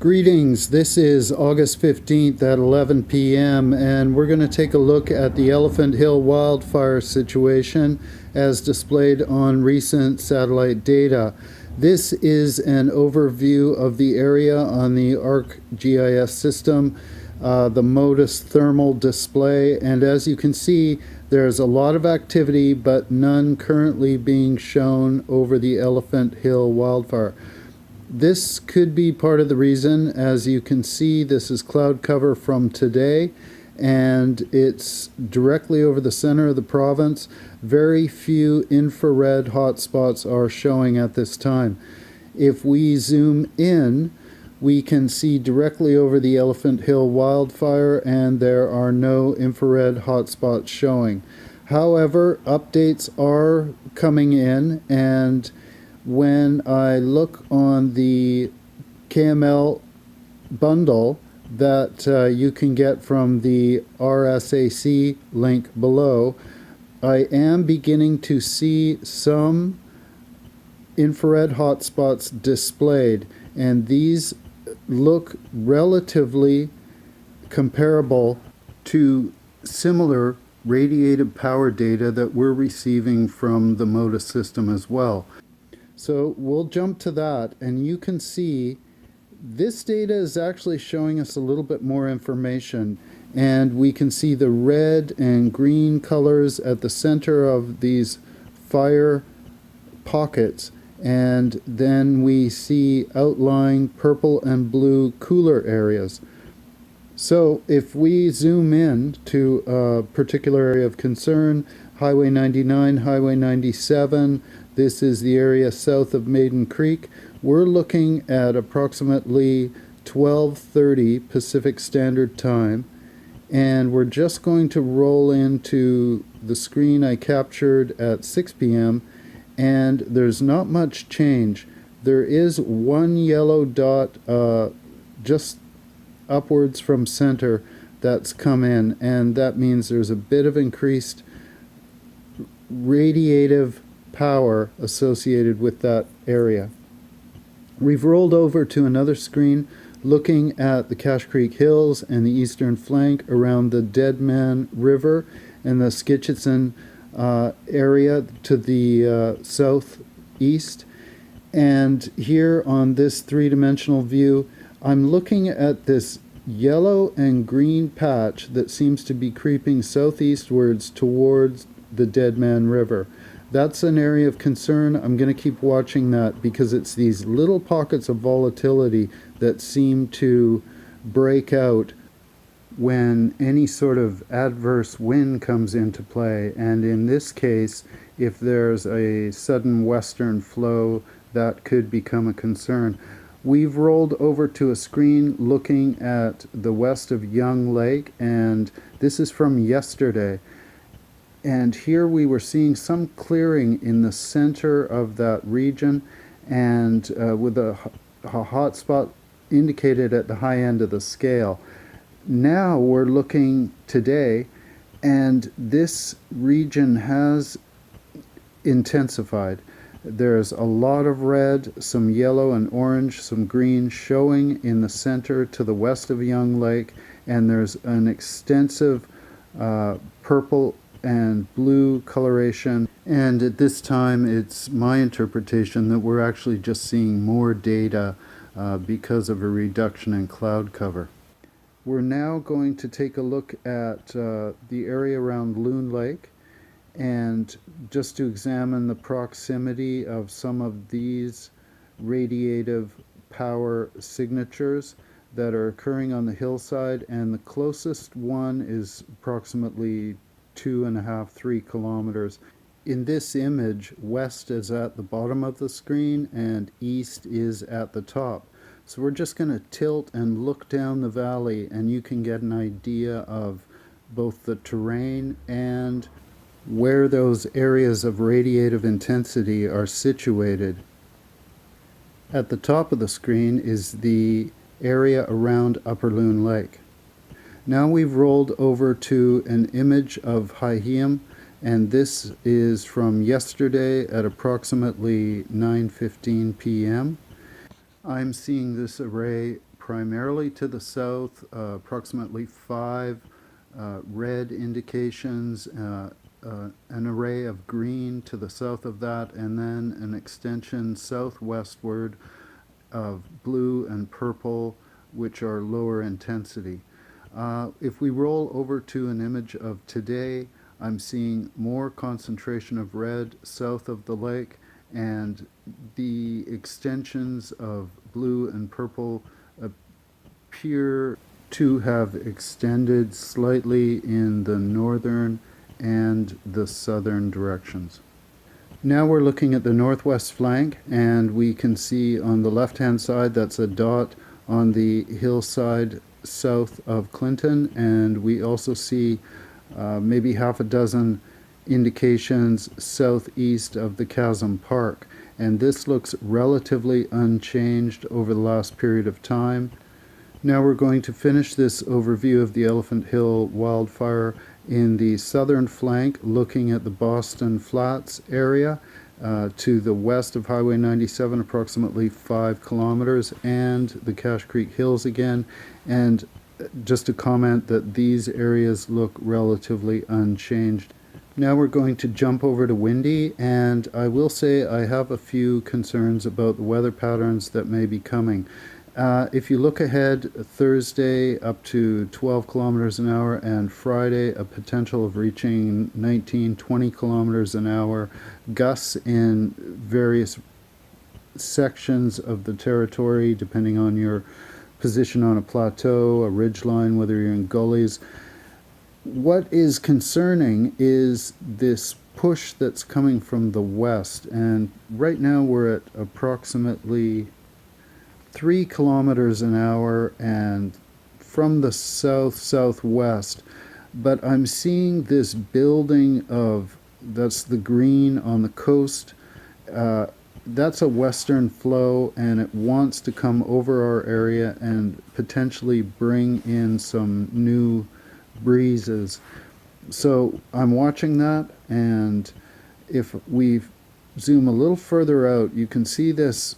Greetings, this is August 15th at 11 p.m. and we're going to take a look at the Elephant Hill wildfire situation as displayed on recent satellite data. This is an overview of the area on the ArcGIS system, the MODIS thermal display, and as you can see there's a lot of activity but none currently being shown over the Elephant Hill wildfire. This could be part of the reason. As you can see, this is cloud cover from today and it's directly over the center of the province. Very few infrared hotspots are showing at this time. If we zoom in, we can see directly over the Elephant Hill wildfire and there are no infrared hotspots showing. However, updates are coming in, and when I look on the KML bundle that you can get from the RSAC link below, I am beginning to see some infrared hotspots displayed, and these look relatively comparable to similar radiative power data that we're receiving from the MODIS system as well. So we'll jump to that, and you can see this data is actually showing us a little bit more information, and we can see the red and green colors at the center of these fire pockets, and then we see outlying purple and blue cooler areas. So if we zoom in to a particular area of concern, Highway 99, Highway 97, this is the area south of Maiden Creek. We're looking at approximately 12:30 Pacific Standard Time, and we're just going to roll into the screen I captured at 6 p.m. and there's not much change. There is one yellow dot just upwards from center that's come in, and that means there's a bit of increased radiative power associated with that area. We've rolled over to another screen looking at the Cache Creek Hills and the eastern flank around the Dead Man River and the Skitchison area to the southeast. And here on this three-dimensional view, I'm looking at this yellow and green patch that seems to be creeping southeastwards towards the Dead Man River. That's an area of concern. I'm going to keep watching that because it's these little pockets of volatility that seem to break out when any sort of adverse wind comes into play. And in this case, if there's a sudden western flow, that could become a concern. We've rolled over to a screen looking at the west of Young Lake, and this is from yesterday. And here we were seeing some clearing in the center of that region, and with a hot spot indicated at the high end of the scale. Now we're looking today, and this region has intensified. There's a lot of red, some yellow and orange, some green showing in the center to the west of Young Lake, and there's an extensive purple and blue coloration, and at this time it's my interpretation that we're actually just seeing more data because of a reduction in cloud cover. We're now going to take a look at the area around Loon Lake, and just to examine the proximity of some of these radiative power signatures that are occurring on the hillside, and the closest one is approximately 2.5–3 kilometers. In this image, west is at the bottom of the screen and east is at the top. So we're just going to tilt and look down the valley, and you can get an idea of both the terrain and where those areas of radiative intensity are situated. At the top of the screen is the area around Upper Loon Lake. Now we've rolled over to an image of Hyheim, and this is from yesterday at approximately 9:15 p.m. I'm seeing this array primarily to the south, approximately 5 red indications, an array of green to the south of that, and then an extension southwestward of blue and purple, which are lower intensity. If we roll over to an image of today, I'm seeing more concentration of red south of the lake, and the extensions of blue and purple appear to have extended slightly in the northern and the southern directions. Now we're looking at the northwest flank, and we can see on the left-hand side that's a dot on the hillside south of Clinton, and we also see maybe half a dozen indications southeast of the Chasm Park, and this looks relatively unchanged over the last period of time. Now we're going to finish this overview of the Elephant Hill wildfire in the southern flank, looking at the Boston Flats area to the west of Highway 97, approximately 5 kilometers, and the Cache Creek Hills again. And just to comment that these areas look relatively unchanged. Now we're going to jump over to Windy, and I will say I have a few concerns about the weather patterns that may be coming. If you look ahead, Thursday up to 12 kilometers an hour, and Friday a potential of reaching 19-20 kilometers an hour, gusts in various sections of the territory depending on your position on a plateau, a ridgeline, whether you're in gullies. What is concerning is this push that's coming from the west, and right now we're at approximately 3 kilometers an hour and from the south-southwest, but I'm seeing this building of, that's the green on the coast, that's a western flow, and it wants to come over our area and potentially bring in some new breezes. So I'm watching that, and if we zoom a little further out, you can see this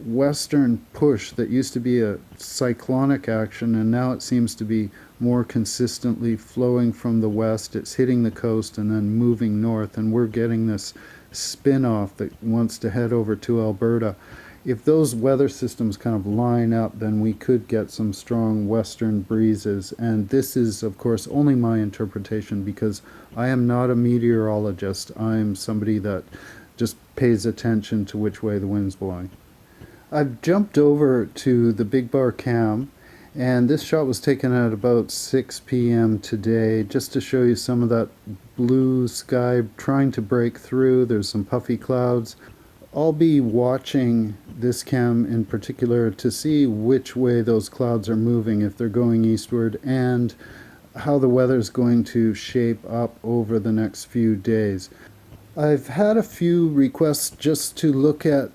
western push that used to be a cyclonic action, and now it seems to be more consistently flowing from the west. It's hitting the coast and then moving north, and we're getting this spin-off that wants to head over to Alberta. If those weather systems kind of line up, then we could get some strong western breezes. And this is, of course, only my interpretation, because I am not a meteorologist. I'm somebody that just pays attention to which way the wind's blowing. I've jumped over to the Big Bar Cam, and this shot was taken at about 6 p.m. today, just to show you some of that blue sky trying to break through. There's some puffy clouds. I'll be watching this cam in particular to see which way those clouds are moving, if they're going eastward, and how the weather's going to shape up over the next few days. I've had a few requests just to look at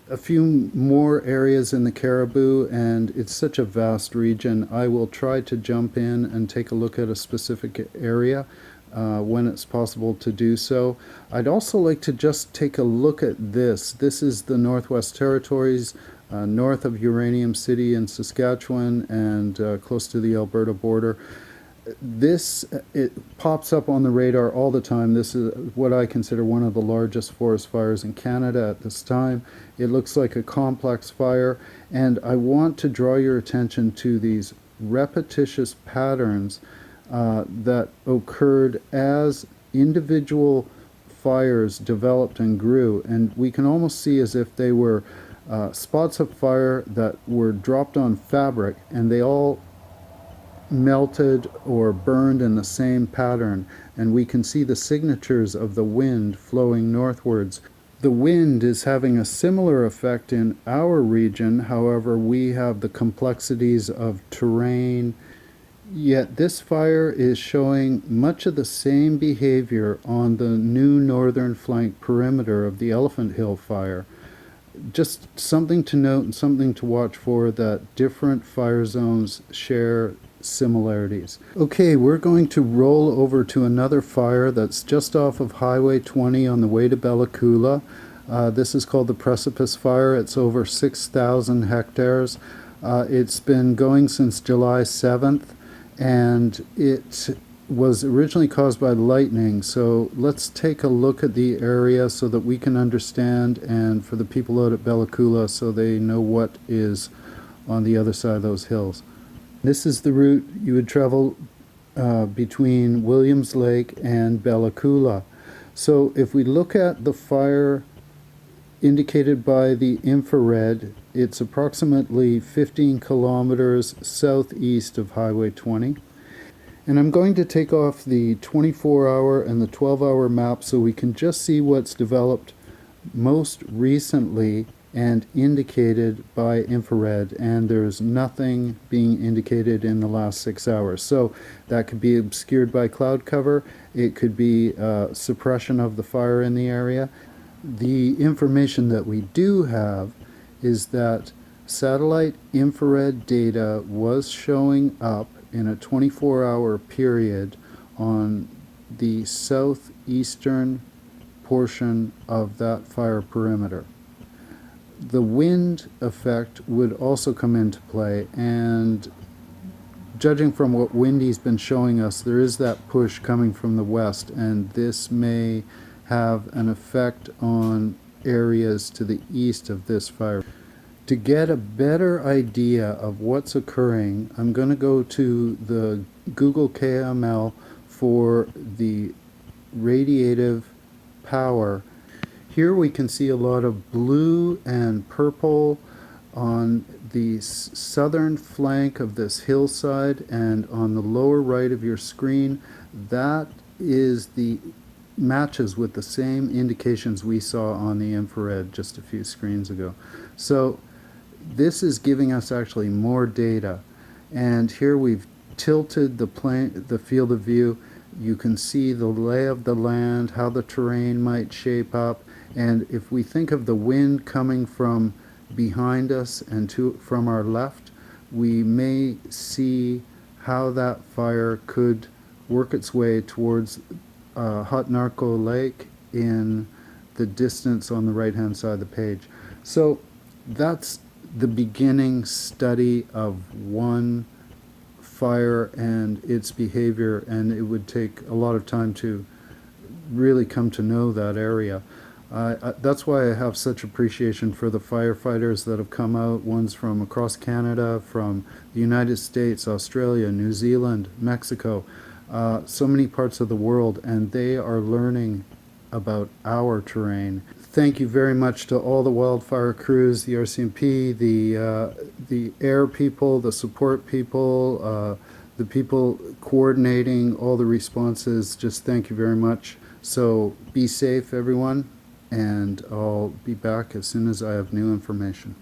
a few more areas in the Cariboo, and it's such a vast region. I will try to jump in and take a look at a specific area when it's possible to do so. I'd also like to just take a look at this. This is the Northwest Territories, north of Uranium City in Saskatchewan, and close to the Alberta border. This, it pops up on the radar all the time. This is what I consider one of the largest forest fires in Canada at this time. It looks like a complex fire, and I want to draw your attention to these repetitious patterns that occurred as individual fires developed and grew, and we can almost see as if they were spots of fire that were dropped on fabric, and they all melted or burned in the same pattern, and we can see the signatures of the wind flowing northwards. The wind is having a similar effect in our region, however we have the complexities of terrain, yet this fire is showing much of the same behavior on the new northern flank perimeter of the Elephant Hill fire. Just something to note and something to watch for, that different fire zones share similarities. Okay, we're going to roll over to another fire that's just off of Highway 20 on the way to Bella Coola. This is called the Precipice fire. It's over 6,000 hectares. It's been going since July 7th, and it was originally caused by lightning. So let's take a look at the area so that we can understand, and for the people out at Bella Coola so they know what is on the other side of those hills. This is the route you would travel between Williams Lake and Bella Coola. So if we look at the fire indicated by the infrared, it's approximately 15 kilometers southeast of Highway 20. And I'm going to take off the 24-hour and the 12-hour map so we can just see what's developed most recently and indicated by infrared, and there's nothing being indicated in the last 6 hours. So that could be obscured by cloud cover, it could be suppression of the fire in the area. The information that we do have is that satellite infrared data was showing up in a 24-hour period on the southeastern portion of that fire perimeter. The wind effect would also come into play, and judging from what Windy's been showing us, there is that push coming from the west, and this may have an effect on areas to the east of this fire. To get a better idea of what's occurring, I'm going to go to the Google KML for the radiative power. Here we can see a lot of blue and purple on the southern flank of this hillside, and on the lower right of your screen, that is the matches with the same indications we saw on the infrared just a few screens ago. So this is giving us actually more data, and here we've tilted the field of view. You can see the lay of the land, how the terrain might shape up, and if we think of the wind coming from behind us and from our left, we may see how that fire could work its way towards Hot Narco Lake in the distance on the right hand side of the page. So that's the beginning study of one fire and its behavior, and it would take a lot of time to really come to know that area. That's why I have such appreciation for the firefighters that have come out, ones from across Canada, from the United States, Australia, New Zealand, Mexico, so many parts of the world, and they are learning about our terrain. Thank you very much to all the wildfire crews, the RCMP, the air people, the support people, the people coordinating all the responses. Just thank you very much. So be safe, everyone, and I'll be back as soon as I have new information.